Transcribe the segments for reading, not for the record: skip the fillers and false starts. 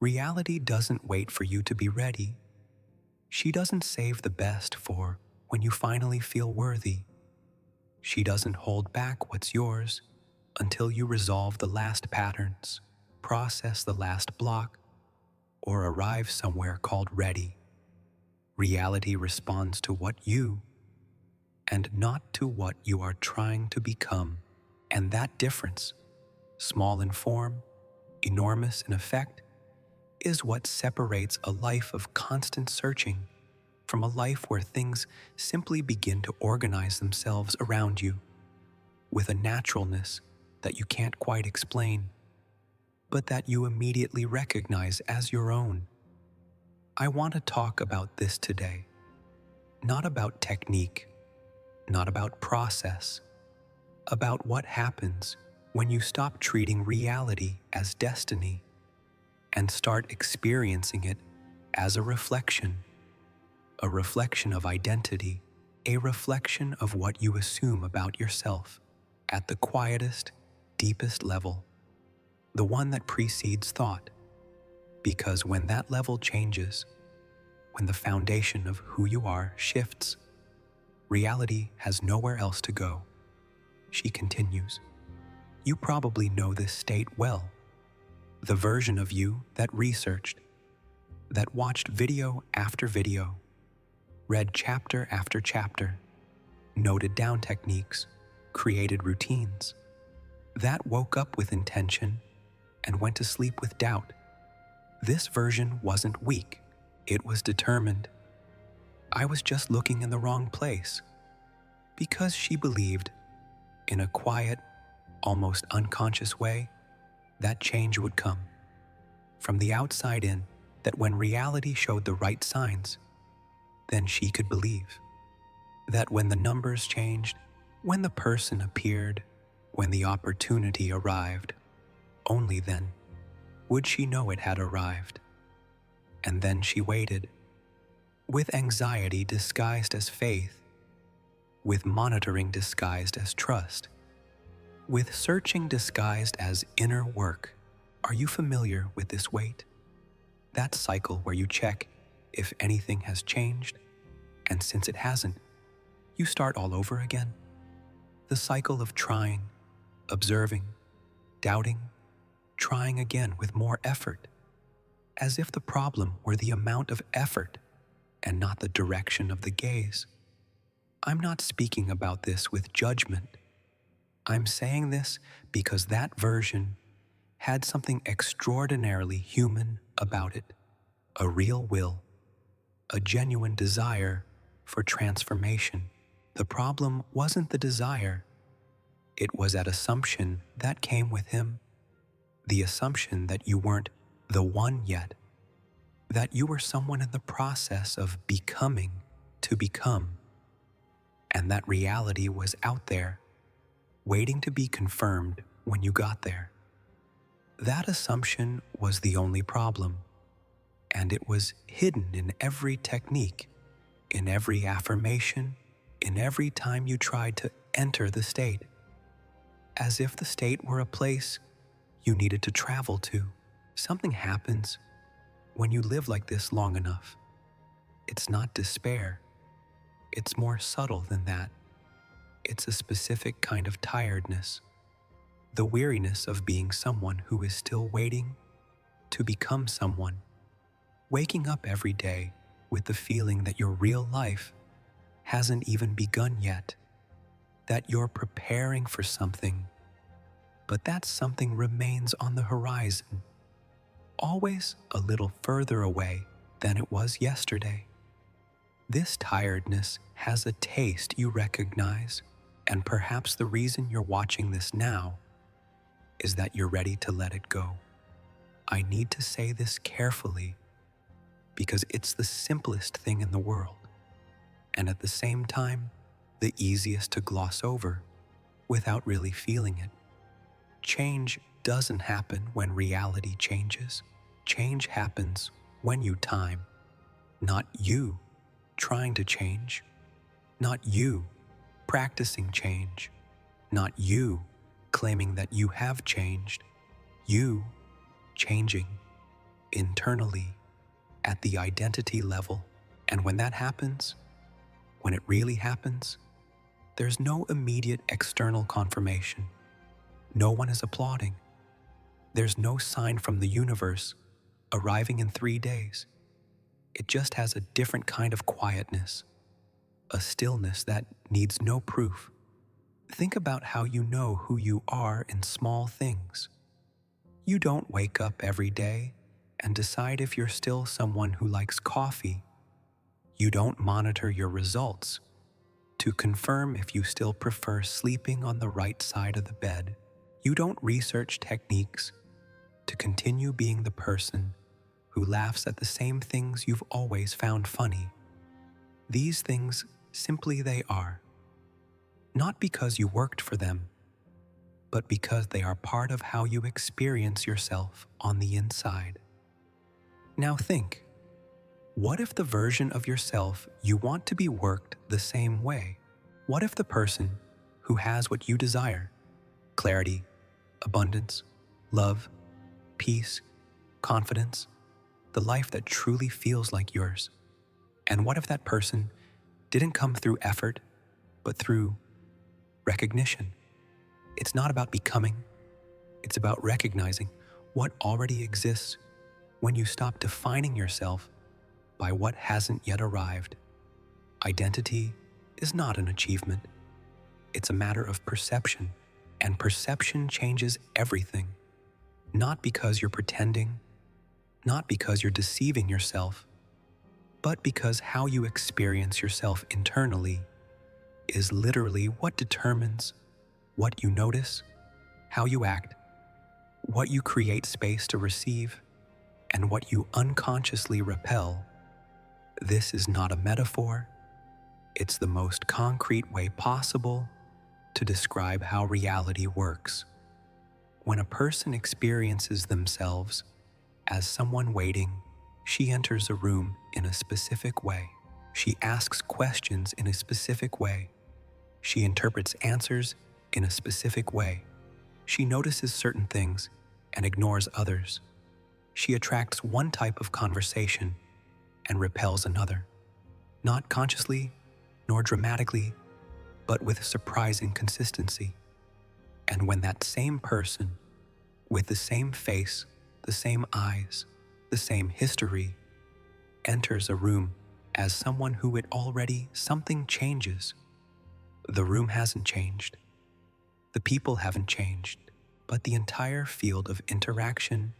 Reality doesn't wait for you to be ready. She doesn't save the best for when you finally feel worthy. She doesn't hold back what's yours until you resolve the last patterns, process the last block, or arrive somewhere called ready. Reality responds to what you, and not to what you are trying to become. And that difference, small in form, enormous in effect, is what separates a life of constant searching from a life where things simply begin to organize themselves around you with a naturalness that you can't quite explain, but that you immediately recognize as your own. I want to talk about this today, not about technique, not about process, about what happens when you stop treating reality as destiny and start experiencing it as a reflection of identity, a reflection of what you assume about yourself at the quietest, deepest level, the one that precedes thought. Because when that level changes, when the foundation of who you are shifts, reality has nowhere else to go. She continues, you probably know this state well. The version of you that researched, that watched video after video, read chapter after chapter, noted down techniques, created routines, that woke up with intention and went to sleep with doubt. This version wasn't weak, it was determined. I was just looking in the wrong place, because she believed, in a quiet, almost unconscious way, that change would come. From the outside in, that when reality showed the right signs, then she could believe. That when the numbers changed, when the person appeared, when the opportunity arrived, only then would she know it had arrived. And then she waited, with anxiety disguised as faith, with monitoring disguised as trust, with searching disguised as inner work. Are you familiar with this wait? That cycle where you check if anything has changed, and since it hasn't, you start all over again. The cycle of trying, observing, doubting, trying again with more effort, as if the problem were the amount of effort and not the direction of the gaze. I'm not speaking about this with judgment. I'm saying this because that version had something extraordinarily human about it, a real will, a genuine desire for transformation. The problem wasn't the desire, it was that assumption that came with him, the assumption that you weren't the one yet, that you were someone in the process of becoming to become, and that reality was out there, waiting to be confirmed when you got there. That assumption was the only problem, and it was hidden in every technique, in every affirmation, in every time you tried to enter the state, as if the state were a place you needed to travel to. Something happens when you live like this long enough. It's not despair. It's more subtle than that. It's a specific kind of tiredness, the weariness of being someone who is still waiting to become someone, waking up every day with the feeling that your real life hasn't even begun yet, that you're preparing for something, but that something remains on the horizon, always a little further away than it was yesterday. This tiredness has a taste you recognize, and perhaps the reason you're watching this now is that you're ready to let it go. I need to say this carefully because it's the simplest thing in the world, and at the same time, the easiest to gloss over without really feeling it. Change doesn't happen when reality changes. Change happens when you time. Not you trying to change, not you practicing change, not you claiming that you have changed, you changing. internally, at the identity level. And when that happens, when it really happens, there's no immediate external confirmation. No one is applauding. There's no sign from the universe arriving in 3 days. It just has a different kind of quietness, a stillness that needs no proof. Think about how you know who you are in small things. You don't wake up every day and decide if you're still someone who likes coffee. You don't monitor your results to confirm if you still prefer sleeping on the right side of the bed. You don't research techniques to continue being the person who laughs at the same things you've always found funny. These things, simply they are. Not because you worked for them, but because they are part of how you experience yourself on the inside. Now think, what if the version of yourself you want to be worked the same way? What if the person who has what you desire, clarity, abundance, love, peace, confidence, the life that truly feels like yours, and what if that person didn't come through effort, but through recognition? It's not about becoming, it's about recognizing what already exists when you stop defining yourself by what hasn't yet arrived. Identity is not an achievement. It's a matter of perception, and perception changes everything. Not because you're pretending, not because you're deceiving yourself, but because how you experience yourself internally is literally what determines what you notice, how you act, what you create space to receive, and what you unconsciously repel. This is not a metaphor. It's the most concrete way possible to describe how reality works. When a person experiences themselves as someone waiting, she enters a room in a specific way. She asks questions in a specific way. She interprets answers in a specific way. She notices certain things and ignores others. She attracts one type of conversation and repels another, not consciously nor dramatically, but with surprising consistency. And when that same person, with the same face, the same eyes, the same history, enters a room as someone who it already something changes. The room hasn't changed. The people haven't changed, but the entire field of interaction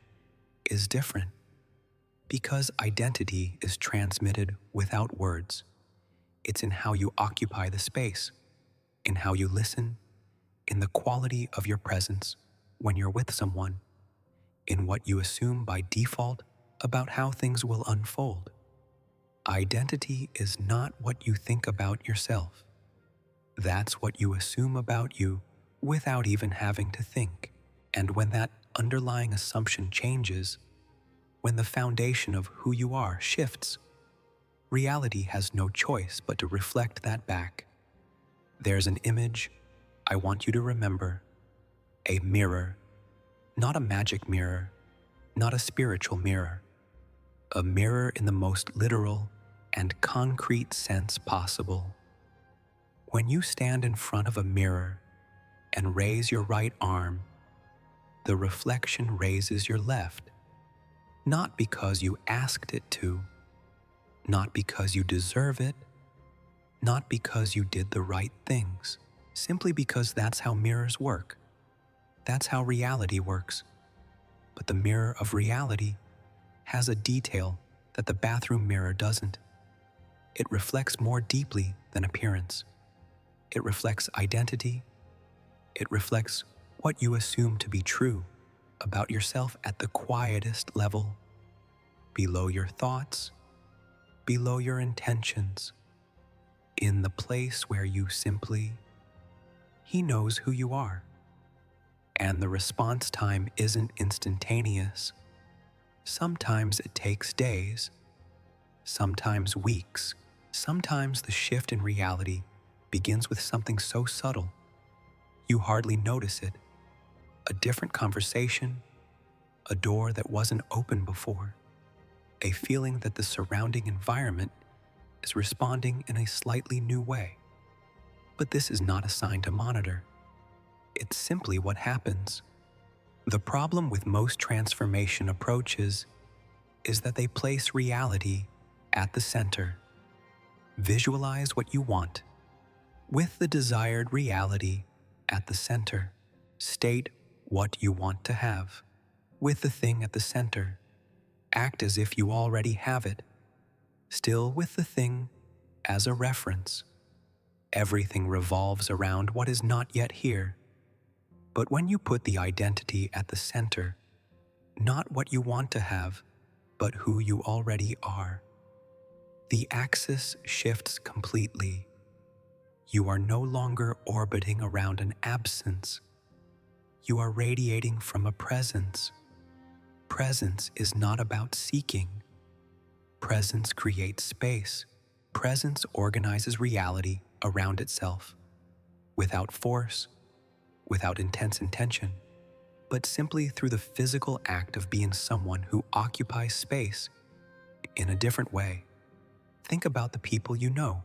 is different. Because identity is transmitted without words. It's in how you occupy the space, in how you listen, in the quality of your presence when you're with someone, in what you assume by default about how things will unfold. Identity is not what you think about yourself. That's what you assume about you without even having to think. And when that underlying assumption changes, when the foundation of who you are shifts, reality has no choice but to reflect that back. There's an image I want you to remember, a mirror, not a magic mirror, not a spiritual mirror, a mirror in the most literal and concrete sense possible. When you stand in front of a mirror and raise your right arm, the reflection raises your left, not because you asked it to, not because you deserve it, not because you did the right things, simply because that's how mirrors work. That's how reality works. But the mirror of reality has a detail that the bathroom mirror doesn't. It reflects more deeply than appearance. It reflects identity. It reflects what you assume to be true about yourself at the quietest level, below your thoughts, below your intentions, in the place where you simply, he knows who you are. And the response time isn't instantaneous. Sometimes it takes days, sometimes weeks. Sometimes the shift in reality begins with something so subtle, you hardly notice it. A different conversation, a door that wasn't open before, a feeling that the surrounding environment is responding in a slightly new way. But this is not a sign to monitor. It's simply what happens. The problem with most transformation approaches is that they place reality at the center. Visualize what you want. With the desired reality at the center, state what you want to have. With the thing at the center, act as if you already have it, still with the thing as a reference. Everything revolves around what is not yet here. But when you put the identity at the center, not what you want to have, but who you already are, the axis shifts completely. You are no longer orbiting around an absence. You are radiating from a presence. Presence is not about seeking. Presence creates space. Presence organizes reality around itself, without force, without intense intention, but simply through the physical act of being someone who occupies space in a different way. Think about the people you know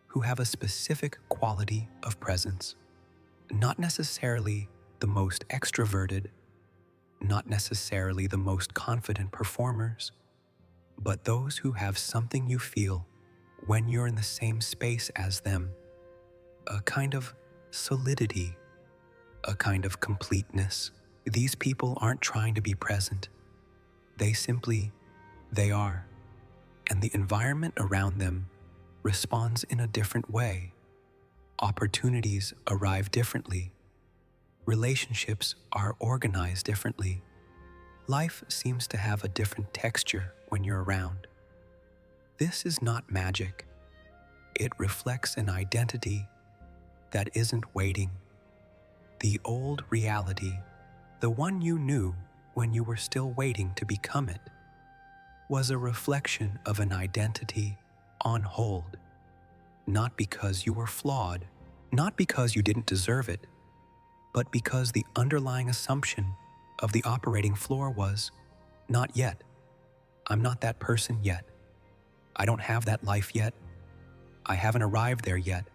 who have a specific quality of presence, not necessarily the most extroverted, not necessarily the most confident performers, but those who have something you feel when you're in the same space as them, a kind of solidity, a kind of completeness. These people aren't trying to be present. They are, and the environment around them responds in a different way. Opportunities arrive differently. Relationships are organized differently. Life seems to have a different texture when you're around. This is not magic. It reflects an identity that isn't waiting. The old reality, the one you knew when you were still waiting to become it, was a reflection of an identity on hold, not because you were flawed, not because you didn't deserve it, but because the underlying assumption of the operating floor was, not yet. I'm not that person yet. I don't have that life yet. I haven't arrived there yet.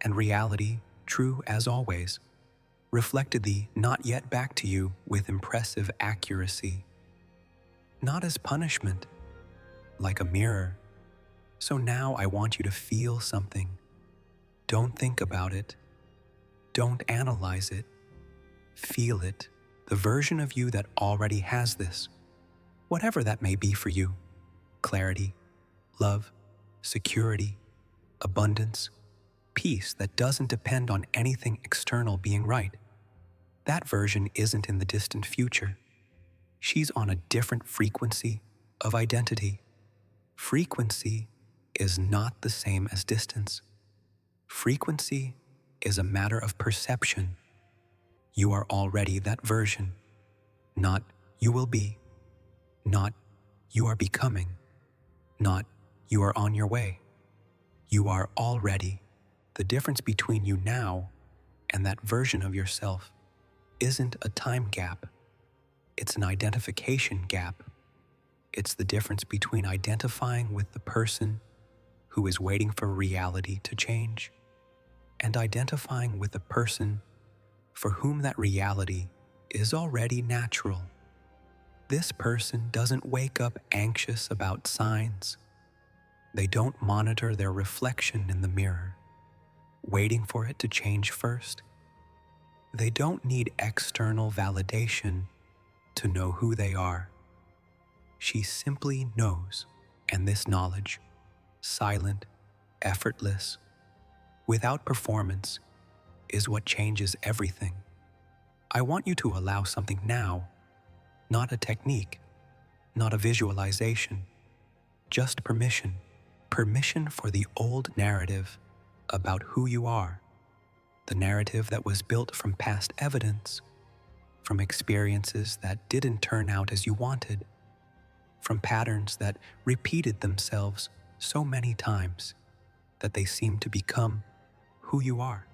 And reality, true as always, reflected the not yet back to you with impressive accuracy. Not as punishment, like a mirror. So now I want you to feel something. Don't think about it. Don't analyze it. Feel it, the version of you that already has this, whatever that may be for you. Clarity, love, security, abundance, peace that doesn't depend on anything external being right. That version isn't in the distant future. She's on a different frequency of identity. Frequency is not the same as distance. Frequency is a matter of perception. You are already that version, not you will be, not you are becoming, not you are on your way. You are already. The difference between you now and that version of yourself isn't a time gap. It's an identification gap. It's the difference between identifying with the person who is waiting for reality to change and identifying with the person for whom that reality is already natural. This person doesn't wake up anxious about signs. They don't monitor their reflection in the mirror, waiting for it to change first. They don't need external validation to know who they are. She simply knows, and this knowledge, silent, effortless, without performance, is what changes everything. I want you to allow something now, not a technique, not a visualization, just permission. Permission for the old narrative about who you are, the narrative that was built from past evidence, from experiences that didn't turn out as you wanted, from patterns that repeated themselves so many times that they seem to become who you are.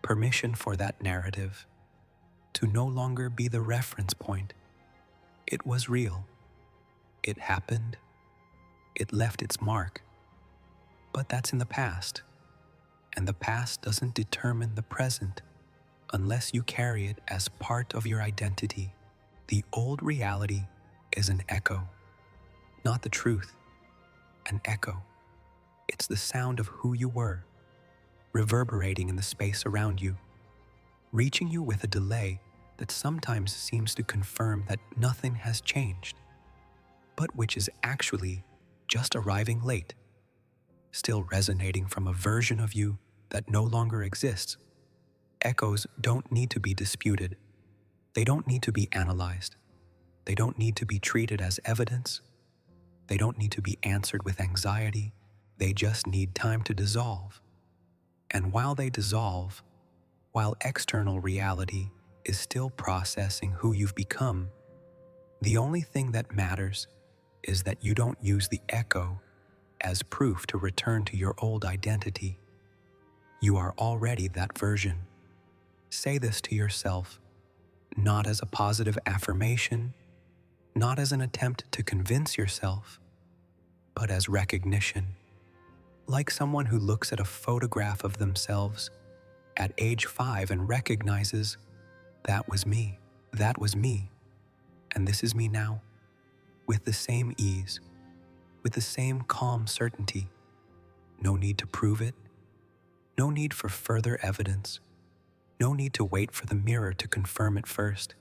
Permission for that narrative to no longer be the reference point. It was real. It happened, it left its mark, but that's in the past, and the past doesn't determine the present unless you carry it as part of your identity. The old reality is an echo, not the truth, an echo. It's the sound of who you were, reverberating in the space around you, reaching you with a delay that sometimes seems to confirm that nothing has changed, but which is actually just arriving late, still resonating from a version of you that no longer exists. Echoes don't need to be disputed. They don't need to be analyzed. They don't need to be treated as evidence. They don't need to be answered with anxiety. They just need time to dissolve. And while they dissolve, while external reality is still processing who you've become, the only thing that matters is that you don't use the echo as proof to return to your old identity. You are already that version. Say this to yourself, not as a positive affirmation, not as an attempt to convince yourself, but as recognition. Like someone who looks at a photograph of themselves at age 5 and recognizes, that was me, and this is me now, with the same ease, with the same calm certainty. No need to prove it, no need for further evidence, no need to wait for the mirror to confirm it first.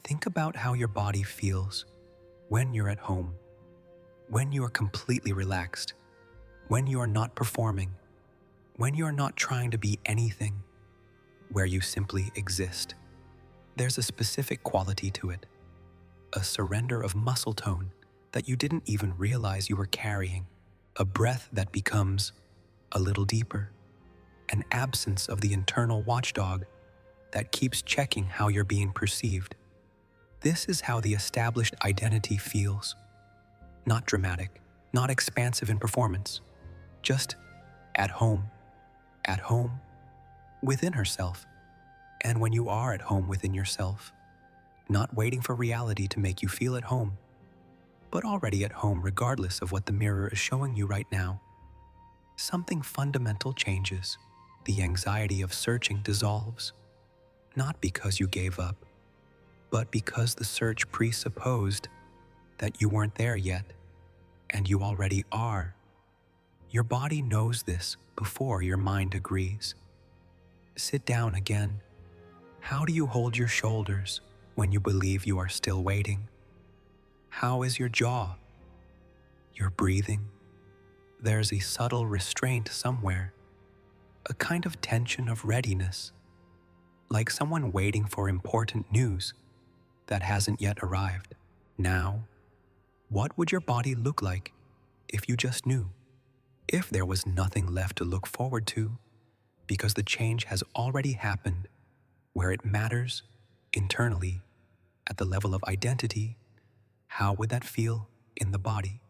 Think about how your body feels when you're at home, when you are completely relaxed, when you are not performing, when you are not trying to be anything, where you simply exist. There's a specific quality to it, a surrender of muscle tone that you didn't even realize you were carrying, a breath that becomes a little deeper, an absence of the internal watchdog that keeps checking how you're being perceived. This is how the established identity feels. Not dramatic, not expansive in performance, just at home, within herself. And when you are at home within yourself, not waiting for reality to make you feel at home, but already at home regardless of what the mirror is showing you right now, something fundamental changes. The anxiety of searching dissolves, not because you gave up, but because the search presupposed that you weren't there yet, and you already are. Your body knows this before your mind agrees. Sit down again. How do you hold your shoulders when you believe you are still waiting? How is your jaw? Your breathing? There's a subtle restraint somewhere, a kind of tension of readiness, like someone waiting for important news that hasn't yet arrived. Now, what would your body look like if you just knew? If there was nothing left to look forward to, because the change has already happened, where it matters, internally, at the level of identity, how would that feel in the body?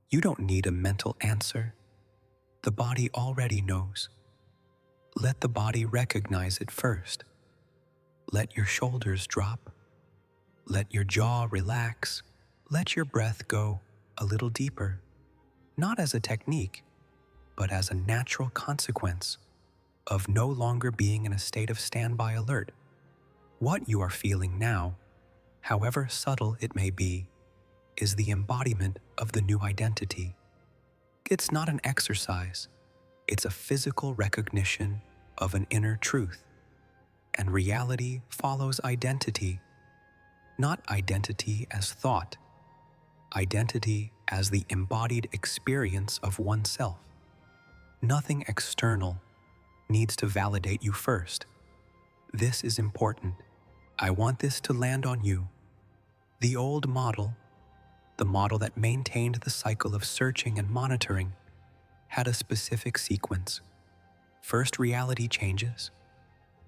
You don't need a mental answer. The body already knows. Let the body recognize it first. Let your shoulders drop. Let your jaw relax. Let your breath go a little deeper, not as a technique, but as a natural consequence of no longer being in a state of standby alert. What you are feeling now, however subtle it may be, is the embodiment of the new identity. It's not an exercise. It's a physical recognition of an inner truth. And reality follows identity, not identity as thought, identity as the embodied experience of oneself. Nothing external needs to validate you first. This is important. I want this to land on you. The old model, the model that maintained the cycle of searching and monitoring, had a specific sequence. First reality changes,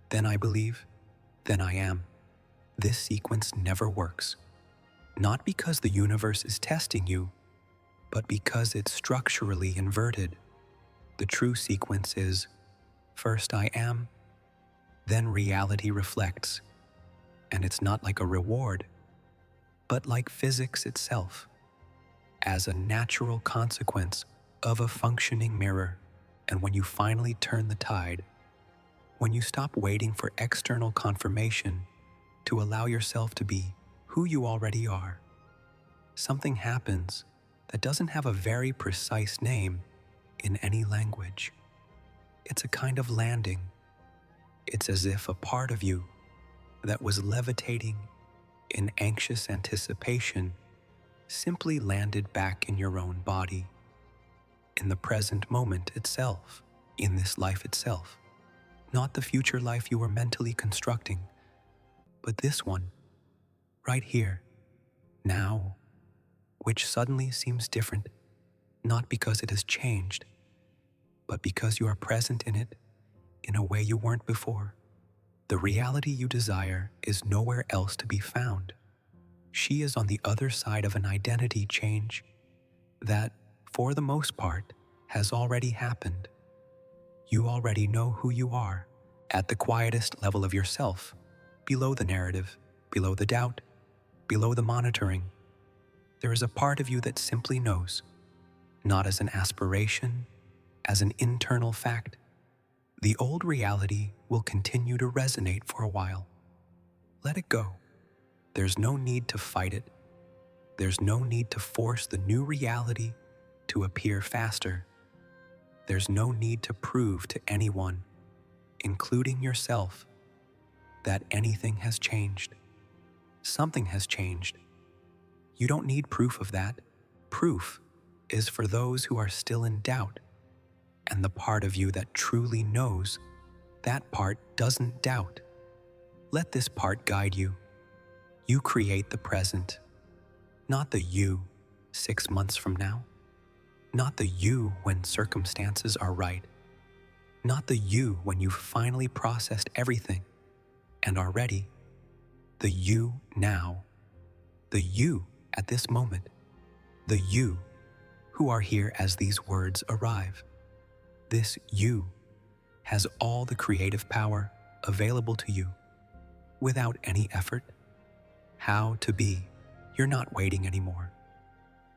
then I believe, then I am. This sequence never works. Not because the universe is testing you, but because it's structurally inverted. The true sequence is, first I am, then reality reflects. And it's not like a reward, but like physics itself. as a natural consequence of a functioning mirror. And when you finally turn the tide, when you stop waiting for external confirmation to allow yourself to be who you already are, something happens that doesn't have a very precise name in any language. It's a kind of landing. It's as if a part of you that was levitating in anxious anticipation simply landed back in your own body, in the present moment itself, in this life itself. Not the future life you were mentally constructing, but this one, right here, now, which suddenly seems different, not because it has changed, but because you are present in it in a way you weren't before. The reality you desire is nowhere else to be found. She is on the other side of an identity change that, for the most part, has already happened. You already know who you are at the quietest level of yourself, below the narrative, below the doubt, below the monitoring. There is a part of you that simply knows, not as an aspiration, as an internal fact. The old reality will continue to resonate for a while. Let it go. There's no need to fight it. There's no need to force the new reality to appear faster. There's no need to prove to anyone, including yourself, that anything has changed. Something has changed. You don't need proof of that. Proof is for those who are still in doubt, and the part of you that truly knows, that part doesn't doubt. Let this part guide you. You create the present, not the you 6 months from now, not the you when circumstances are right, not the you when you've finally processed everything and are ready, the you now, the you at this moment, the you who are here as these words arrive. This you has all the creative power available to you without any effort. How to be. You're not waiting anymore.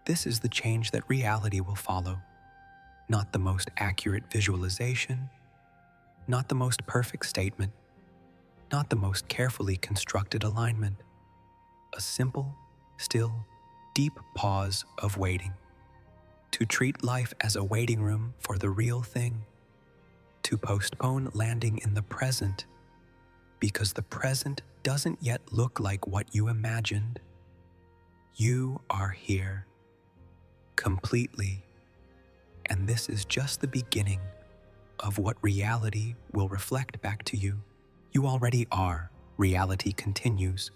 This is the change that reality will follow. Not the most accurate visualization, not the most perfect statement, not the most carefully constructed alignment. A simple, still, deep pause of waiting. To treat life as a waiting room for the real thing. To postpone landing in the present because the present doesn't yet look like what you imagined. You are here, completely, and this is just the beginning of what reality will reflect back to you. You already are. Reality continues.